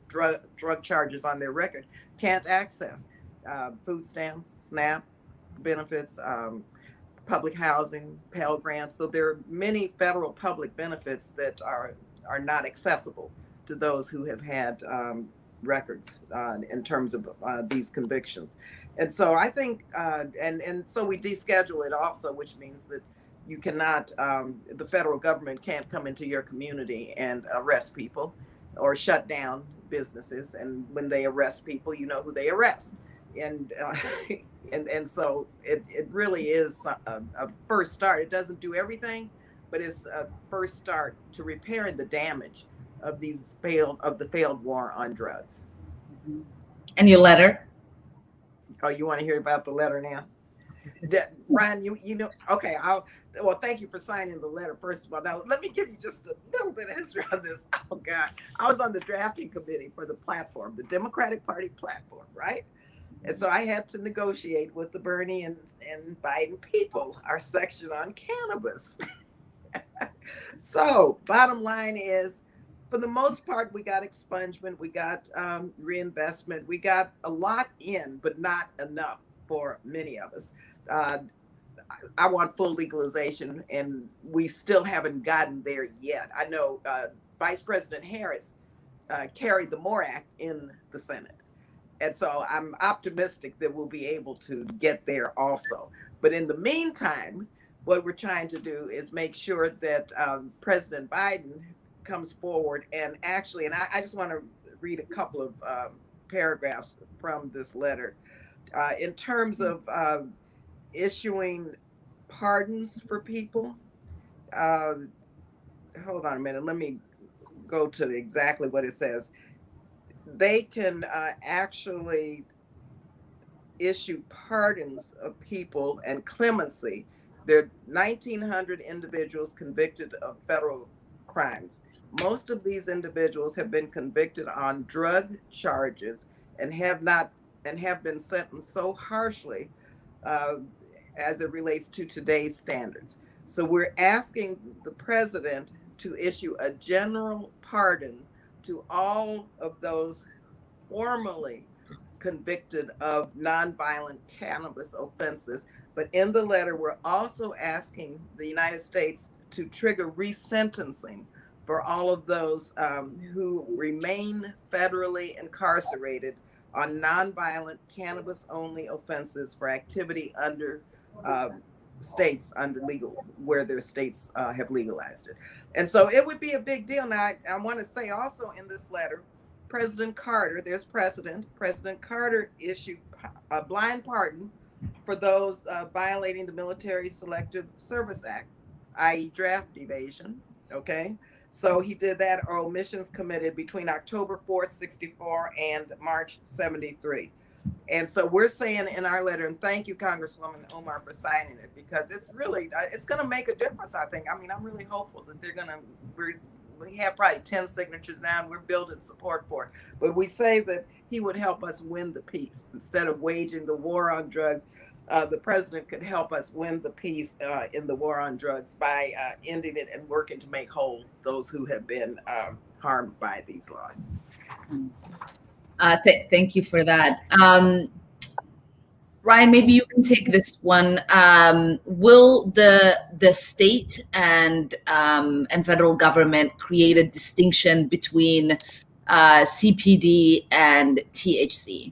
drug charges on their record, can't access. Food stamps, SNAP benefits, public housing, Pell Grants. So there are many federal public benefits that are not accessible to those who have had records in terms of these convictions. And so I think, and so we deschedule it also, which means that you cannot, the federal government can't come into your community and arrest people or shut down businesses. And when they arrest people, you know who they arrest. And and so it really is a first start. It doesn't do everything, but it's a first start to repairing the damage of the failed war on drugs. And your letter? Oh, you want to hear about the letter now? Ryan, you know, okay, well, thank you for signing the letter, first of all. Now, let me give you just a little bit of history on this. Oh, God. I was on the drafting committee for the platform, the Democratic Party platform, right? And so I had to negotiate with the Bernie and Biden people, our section on cannabis. So, bottom line is, for the most part, we got expungement, we got reinvestment, we got a lot in, but not enough for many of us. I want full legalization, and we still haven't gotten there yet. I know Vice President Harris carried the MORE Act in the Senate. And so I'm optimistic that we'll be able to get there also. But in the meantime, what we're trying to do is make sure that President Biden comes forward and actually, and I just want to read a couple of paragraphs from this letter. In terms of issuing pardons for people, hold on a minute, let me go to exactly what it says. They can actually issue pardons of people and clemency. There are 1,900 individuals convicted of federal crimes. Most of these individuals have been convicted on drug charges and have been sentenced so harshly as it relates to today's standards. So we're asking the president to issue a general pardon to all of those formerly convicted of nonviolent cannabis offenses. But in the letter, we're also asking the United States to trigger resentencing for all of those who remain federally incarcerated on nonviolent cannabis-only offenses for activity under states under legal, where their states have legalized it. And so it would be a big deal. Now, I want to say also in this letter, President Carter, there's precedent. President Carter issued a blind pardon for those violating the Military Selective Service Act, i.e. draft evasion, okay? So he did that, or omissions committed between October 4th, 64 and March 73. And so we're saying in our letter, and thank you, Congresswoman Omar, for signing it, because it's really, it's going to make a difference, I think. I mean, I'm really hopeful that they're going to, we have probably 10 signatures now, and we're building support for it. But we say that he would help us win the peace. Instead of waging the war on drugs, the president could help us win the peace in the war on drugs by ending it and working to make whole those who have been harmed by these laws. Thank you for that. Ryan, maybe you can take this one. Will the state and federal government create a distinction between CPD and THC?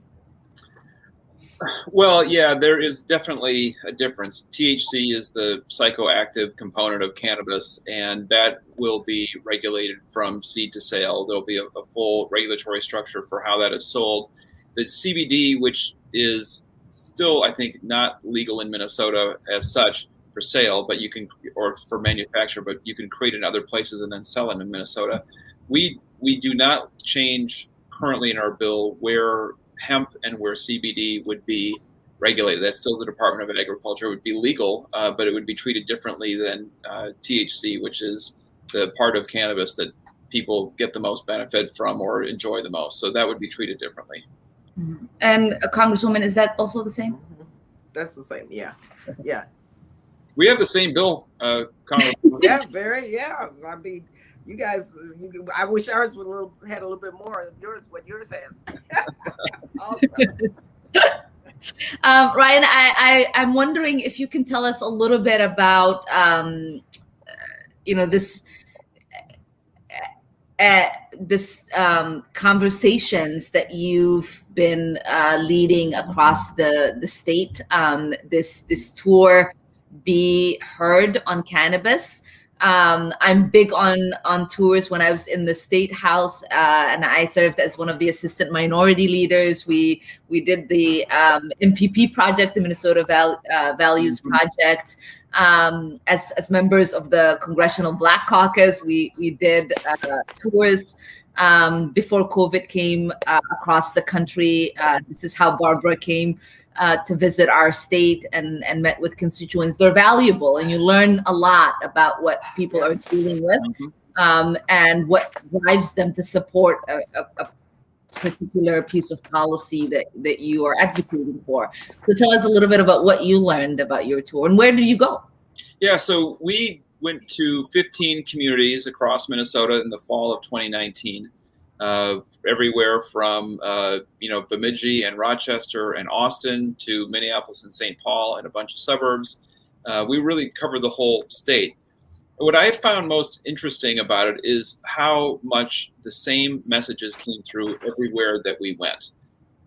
Well, yeah, there is definitely a difference. THC is the psychoactive component of cannabis, and that will be regulated from seed to sale. There'll be a full regulatory structure for how that is sold. The CBD, which is still, I think, not legal in Minnesota as such for sale, but you can, or for manufacture, but you can create in other places and then sell it in Minnesota. We do not change currently in our bill where hemp and where CBD would be regulated. That's still the Department of Agriculture. It would be legal, but it would be treated differently than THC, which is the part of cannabis that people get the most benefit from or enjoy the most. So that would be treated differently. Mm-hmm. And Congresswoman, is that also the same? Mm-hmm. That's the same, yeah. Yeah. We have the same bill, Congresswoman. Yeah, I mean, you guys, I wish ours would had a little bit more of yours, what yours has. Also. Ryan, I'm wondering if you can tell us a little bit about, this conversations that you've been leading across the state. This tour, Be Heard on Cannabis. I'm big on tours. When I was in the State House, and I served as one of the assistant minority leaders, we did the MPP project, the Minnesota Values Project. As members of the Congressional Black Caucus, we did tours before COVID came across the country. This is how Barbara came to visit our state and met with constituents. They're valuable, and you learn a lot about what people are dealing with, and what drives them to support a particular piece of policy that you are advocating for. So tell us a little bit about what you learned about your tour, and where did you go? Yeah, so we went to 15 communities across Minnesota in the fall of 2019. Everywhere from Bemidji and Rochester and Austin to Minneapolis and St. Paul and a bunch of suburbs. We really covered the whole state. What I found most interesting about it is how much the same messages came through everywhere that we went.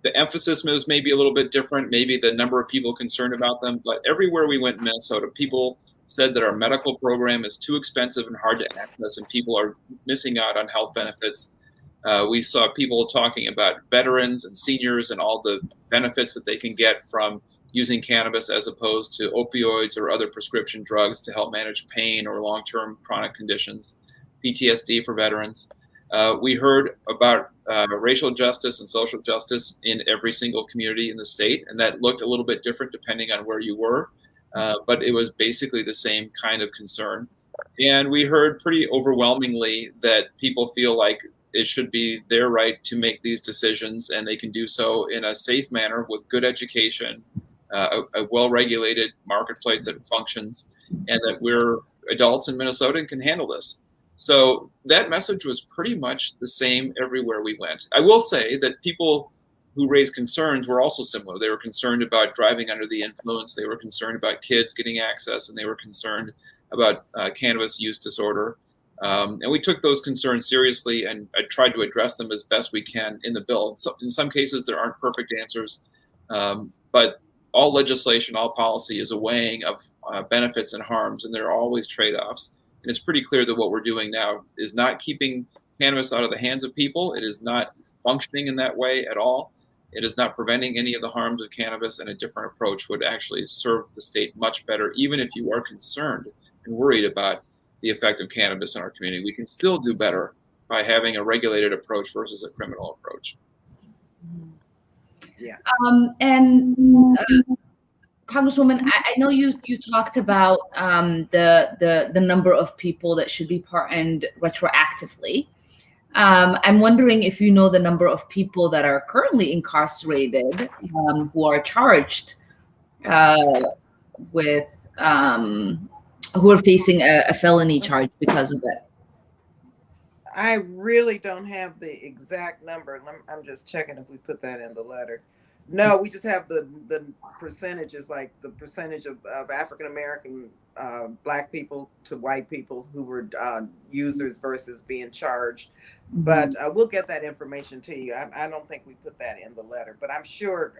The emphasis was maybe a little bit different, maybe the number of people concerned about them, but everywhere we went in Minnesota, people said that our medical program is too expensive and hard to access, and people are missing out on health benefits. We saw people talking about veterans and seniors and all the benefits that they can get from using cannabis as opposed to opioids or other prescription drugs to help manage pain or long-term chronic conditions, PTSD for veterans. We heard about racial justice and social justice in every single community in the state, and that looked a little bit different depending on where you were, but it was basically the same kind of concern. And we heard pretty overwhelmingly that people feel like it should be their right to make these decisions, and they can do so in a safe manner with good education, a well-regulated marketplace that functions, and that we're adults in Minnesota and can handle this. So that message was pretty much the same everywhere we went. I will say that people who raised concerns were also similar. They were concerned about driving under the influence. They were concerned about kids getting access, and they were concerned about cannabis use disorder. And we took those concerns seriously, and I tried to address them as best we can in the bill. So in some cases, there aren't perfect answers, but all legislation, all policy is a weighing of benefits and harms, and there are always trade-offs. And it's pretty clear that what we're doing now is not keeping cannabis out of the hands of people. It is not functioning in that way at all. It is not preventing any of the harms of cannabis, and a different approach would actually serve the state much better, even if you are concerned and worried about the effect of cannabis in our community. We can still do better by having a regulated approach versus a criminal approach. Yeah. Congresswoman, I know you talked about the number of people that should be pardoned retroactively. I'm wondering if you know the number of people that are currently incarcerated who are charged with who are facing a felony charge because of it. I really don't have the exact number. I'm just checking if we put that in the letter. No, we just have the percentages, like the percentage of African American Black people to white people who were users versus being charged. But we'll get that information to you. I don't think we put that in the letter, but I'm sure.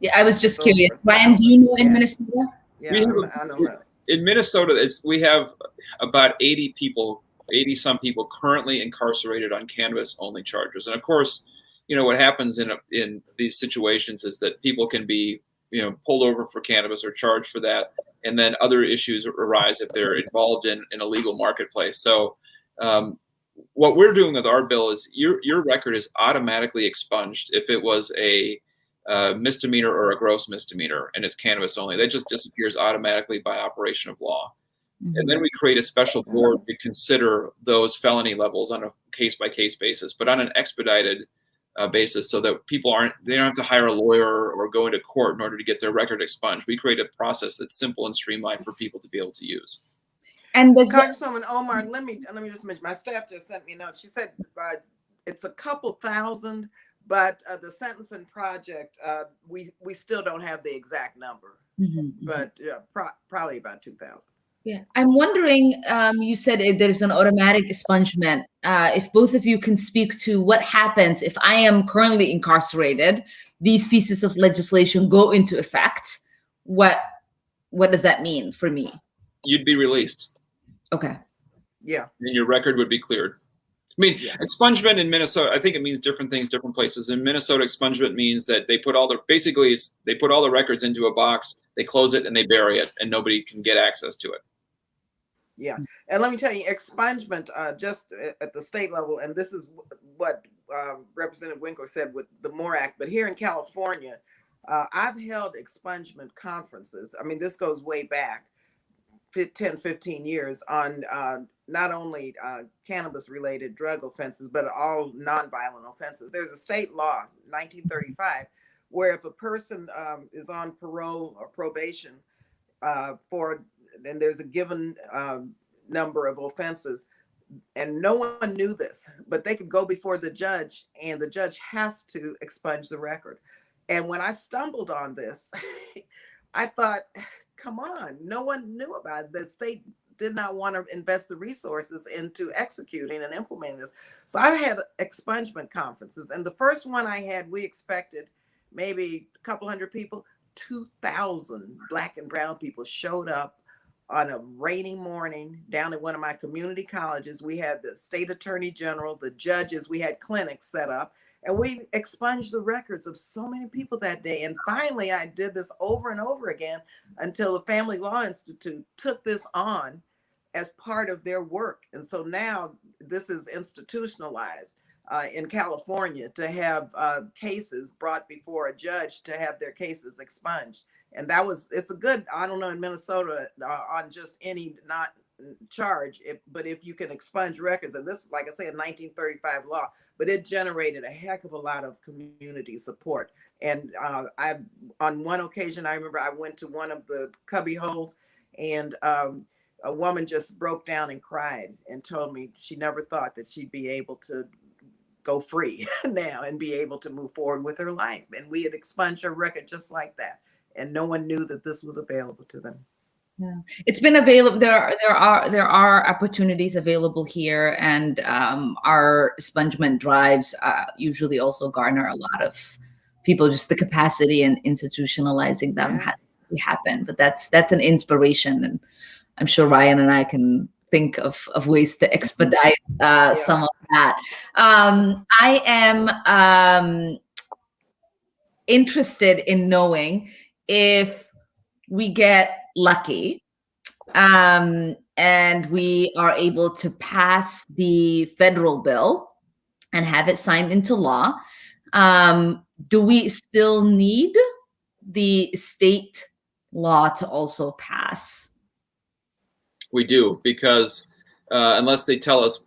Yeah, I was just curious. Ryan, do you know in Minnesota? Yeah, I don't know. In Minnesota, we have about 80 some people currently incarcerated on cannabis-only charges. And of course, what happens in these situations is that people can be, pulled over for cannabis or charged for that, and then other issues arise if they're involved in a legal marketplace. So what we're doing with our bill is your record is automatically expunged if it was a misdemeanor or a gross misdemeanor and it's cannabis only. That just disappears automatically by operation of law. And then we create a special board to consider those felony levels on a case-by-case basis, but on an expedited basis, so that they don't have to hire a lawyer or go into court in order to get their record expunged. We create a process that's simple and streamlined for people to be able to use. And Congresswoman Omar, let me just mention, my staff just sent me a note. She said it's a couple thousand, but the Sentencing Project, we still don't have the exact number, but probably about 2,000. Yeah, I'm wondering, you said there's an automatic expungement. If both of you can speak to what happens if I am currently incarcerated, these pieces of legislation go into effect, what does that mean for me? You'd be released. Okay. Yeah. And your record would be cleared. Expungement in Minnesota, I think it means different things, different places. In Minnesota, expungement means that they put all the records into a box, they close it, and they bury it, and nobody can get access to it. Yeah. And let me tell you, expungement just at the state level, and this is what Representative Winkler said with the MORE Act, but here in California, I've held expungement conferences. I mean, this goes way back 10, 15 years on not only cannabis-related drug offenses, but all nonviolent offenses. There's a state law, 1935, where if a person is on parole or probation and there's a given number of offenses, and no one knew this, but they could go before the judge, and the judge has to expunge the record. And when I stumbled on this, I thought, come on, no one knew about it. The state did not want to invest the resources into executing and implementing this. So I had expungement conferences, and the first one I had, we expected maybe a couple hundred people. 2,000 Black and brown people showed up on a rainy morning down at one of my community colleges. We had the state attorney general, the judges, we had clinics set up, and we expunged the records of so many people that day. And finally, I did this over and over again until the Family Law Institute took this on as part of their work. And so now this is institutionalized in California to have cases brought before a judge to have their cases expunged. And it's a good, I don't know in Minnesota on just any not charge, but if you can expunge records, and this, like I say, a 1935 law, but it generated a heck of a lot of community support. And on one occasion, I remember I went to one of the cubby holes, and a woman just broke down and cried and told me she never thought that she'd be able to go free now and be able to move forward with her life. And we had expunged her record just like that. And no one knew that this was available to them. Yeah, it's been available. There are opportunities available here, and our expungement drives usually also garner a lot of people. Just the capacity and institutionalizing them happen. But that's an inspiration, and I'm sure Ryan and I can think of ways to expedite some of that. I am interested in knowing if we get lucky and we are able to pass the federal bill and have it signed into law. Do we still need the state law to also pass? We do, because unless they tell us,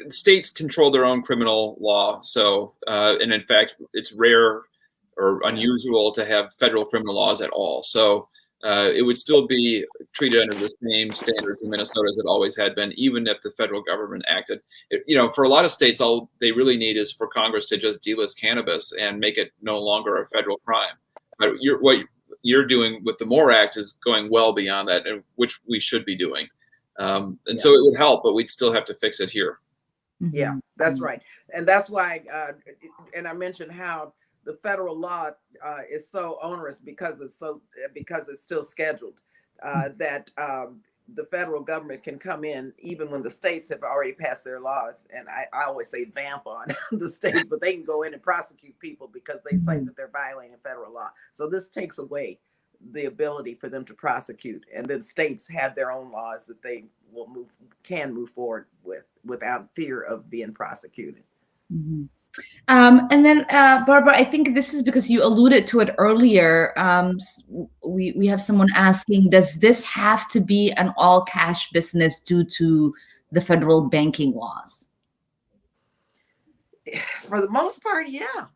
states control their own criminal law. So, and in fact, it's rare or unusual to have federal criminal laws at all. So it would still be treated under the same standards in Minnesota as it always had been, even if the federal government acted. For a lot of states, all they really need is for Congress to just delist cannabis and make it no longer a federal crime. But what you're doing with the MORE Act is going well beyond that, and which we should be doing. So it would help, but we'd still have to fix it here. Yeah, that's right. And that's why, and I mentioned how the federal law is so onerous because it's still scheduled that the federal government can come in even when the states have already passed their laws. And I always say vamp on the states, but they can go in and prosecute people because they say that they're violating federal law. So this takes away the ability for them to prosecute, and then states have their own laws that they can move forward with without fear of being prosecuted. Mm-hmm. And then, Barbara, I think this is because you alluded to it earlier. We have someone asking, does this have to be an all cash business due to the federal banking laws? For the most part, yeah.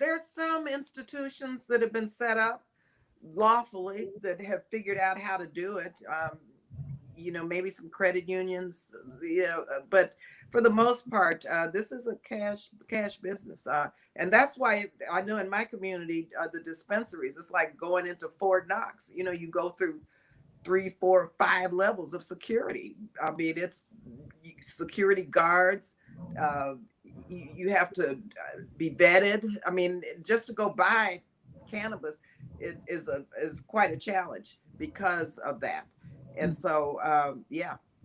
There's some institutions that have been set up lawfully that have figured out how to do it. Maybe some credit unions, but for the most part, this is a cash business. And that's why I know in my community, the dispensaries, it's like going into Fort Knox. You go through 3, 4, 5 levels of security. I mean, it's security guards. You have to be vetted. I mean, just to go buy cannabis is quite a challenge because of that. And so,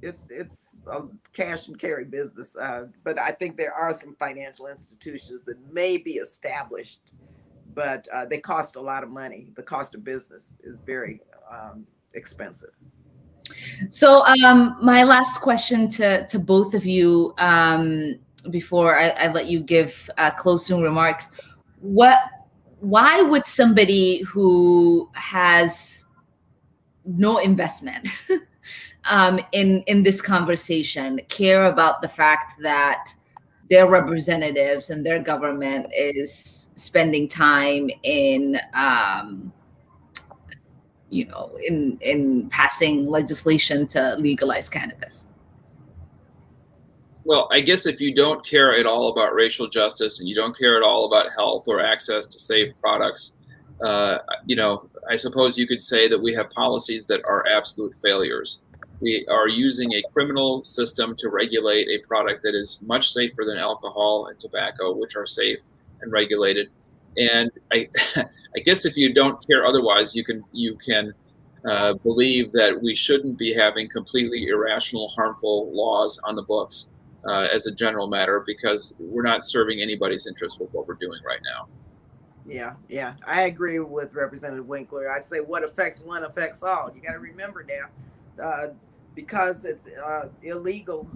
it's a cash and carry business. But I think there are some financial institutions that may be established, but they cost a lot of money. The cost of business is very expensive. So my last question to both of you before I let you give closing remarks. Why would somebody who has no investment in this conversation care about the fact that their representatives and their government is spending time in in passing legislation to legalize cannabis? Well, I guess if you don't care at all about racial justice and you don't care at all about health or access to safe products, I suppose you could say that we have policies that are absolute failures. We are using a criminal system to regulate a product that is much safer than alcohol and tobacco, which are safe and regulated. And I guess if you don't care otherwise, you can believe that we shouldn't be having completely irrational, harmful laws on the books as a general matter, because we're not serving anybody's interest with what we're doing right now. Yeah, I agree with Representative Winkler. I say what affects one affects all. You got to remember now, because it's illegal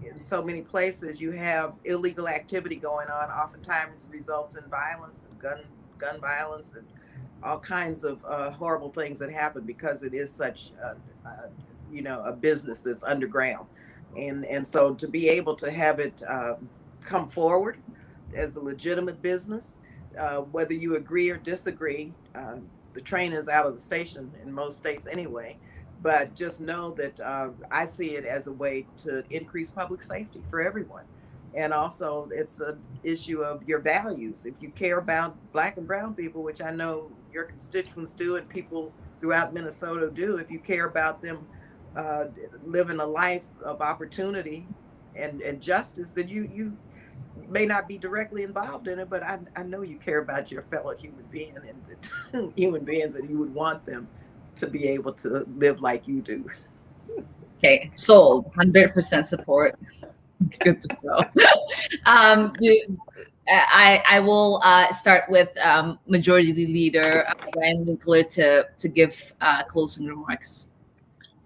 in so many places, you have illegal activity going on. Oftentimes results in violence and gun violence and all kinds of horrible things that happen because it is such a business that's underground. And so to be able to have it come forward as a legitimate business, whether you agree or disagree, the train is out of the station in most states anyway. But just know that I see it as a way to increase public safety for everyone. And also it's an issue of your values. If you care about Black and brown people, which I know your constituents do and people throughout Minnesota do, if you care about them living a life of opportunity and justice, then may not be directly involved in it, but I know you care about your fellow human being and human beings, and you would want them to be able to live like you do. Okay, sold. 100% support. It's good to go. I will start with Majority Leader Ryan Winkler to give closing remarks.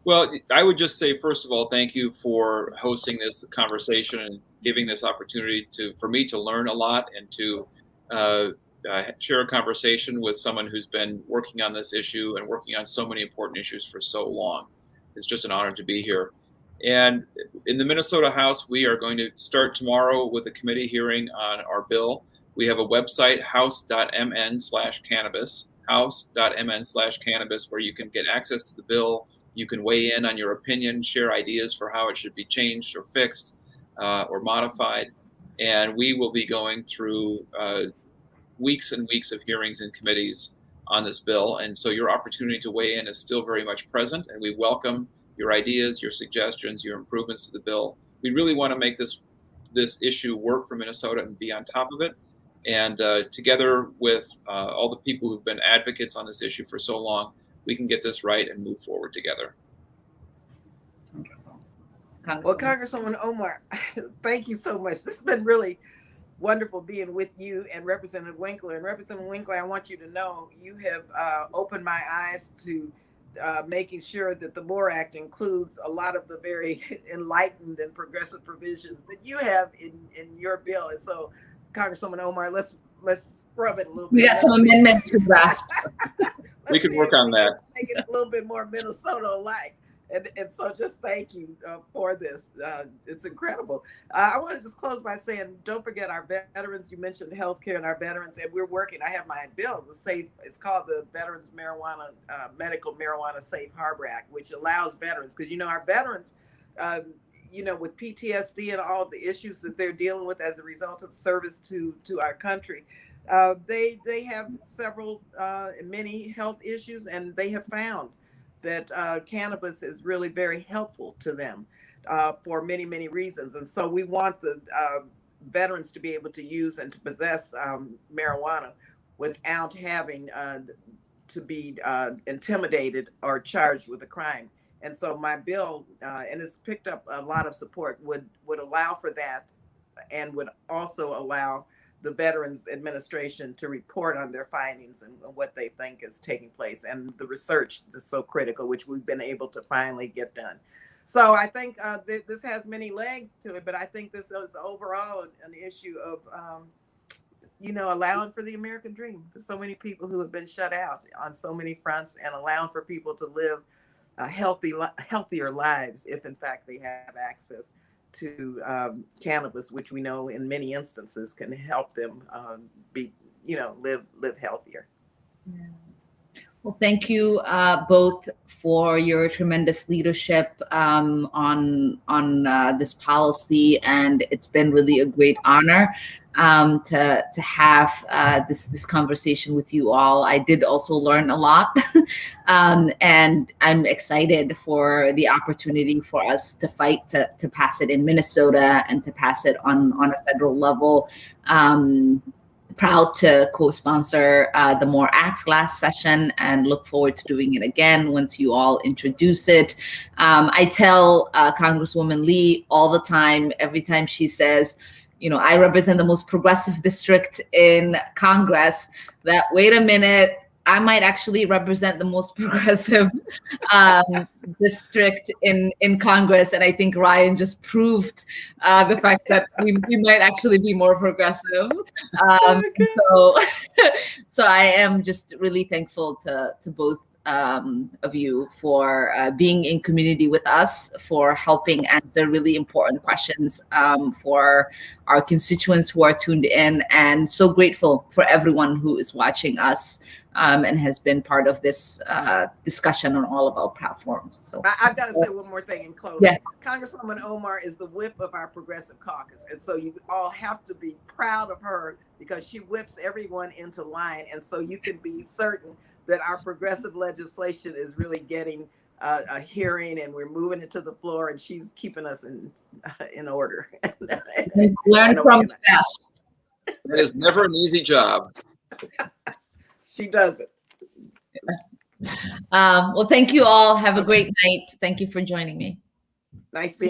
Well, I would just say, first of all, thank you for hosting this conversation and giving this opportunity for me to learn a lot and to share a conversation with someone who's been working on this issue and working on so many important issues for so long. It's just an honor to be here. And in the Minnesota House, we are going to start tomorrow with a committee hearing on our bill. We have a website, house.mn/cannabis, house.mn/cannabis, where you can get access to the bill. You can weigh in on your opinion, share ideas for how it should be changed or fixed or modified. And we will be going through weeks and weeks of hearings in committees on this bill. And so your opportunity to weigh in is still very much present. And we welcome your ideas, your suggestions, your improvements to the bill. We really want to make this issue work for Minnesota and be on top of it. And together with all the people who've been advocates on this issue for so long, we can get this right and move forward together. Well, Congresswoman Omar, thank you so much. This has been really wonderful being with you and Representative Winkler. And Representative Winkler, I want you to know you have opened my eyes to making sure that the MORE Act includes a lot of the very enlightened and progressive provisions that you have in your bill. And so, Congresswoman Omar, let's scrub it a little bit. We got some amendments to draft. We could work on that. Make it a little bit more Minnesota-like. And so just thank you for this. It's incredible. I want to just close by saying, don't forget our veterans. You mentioned healthcare and our veterans, and we're working. I have my bill, it's called the Veterans Medical Marijuana Safe Harbor Act, which allows veterans, because, our veterans, with PTSD and all of the issues that they're dealing with as a result of service to our country, they have many health issues, and they have found that cannabis is really very helpful to them for many, many reasons. And so we want the veterans to be able to use and to possess marijuana without having to be intimidated or charged with a crime. And so my bill, and it's picked up a lot of support, would allow for that, and would also allow the Veterans Administration to report on their findings and what they think is taking place. And the research is so critical, which we've been able to finally get done. So I think this has many legs to it, but I think this is overall an issue of, allowing for the American dream. There's so many people who have been shut out on so many fronts, and allowing for people to live healthier lives if in fact they have access to cannabis, which we know in many instances can help them live healthier. Yeah. Well, thank you both for your tremendous leadership on this policy, and it's been really a great honor to have this conversation with you all. I did also learn a lot, and I'm excited for the opportunity for us to fight to pass it in Minnesota and to pass it on a federal level. Proud to co-sponsor the MORE Act last session, and look forward to doing it again once you all introduce it. I tell Congresswoman Lee all the time, every time she says, I represent the most progressive district in Congress, that wait a minute, I might actually represent the most progressive district in Congress. And I think Ryan just proved the fact that we might actually be more progressive. So I am just really thankful to both of you for being in community with us, for helping answer really important questions for our constituents who are tuned in, and so grateful for everyone who is watching us and has been part of this discussion on all of our platforms. So I've got to say one more thing in closing. Yeah. Congresswoman Omar is the whip of our progressive caucus. And so you all have to be proud of her, because she whips everyone into line. And so you can be certain that our progressive legislation is really getting a hearing, and we're moving it to the floor, and she's keeping us in in order. Learn And from organize. the best. That is never an easy job. She does it. Well, thank you all. Have a great night. Thank you for joining me. Nice being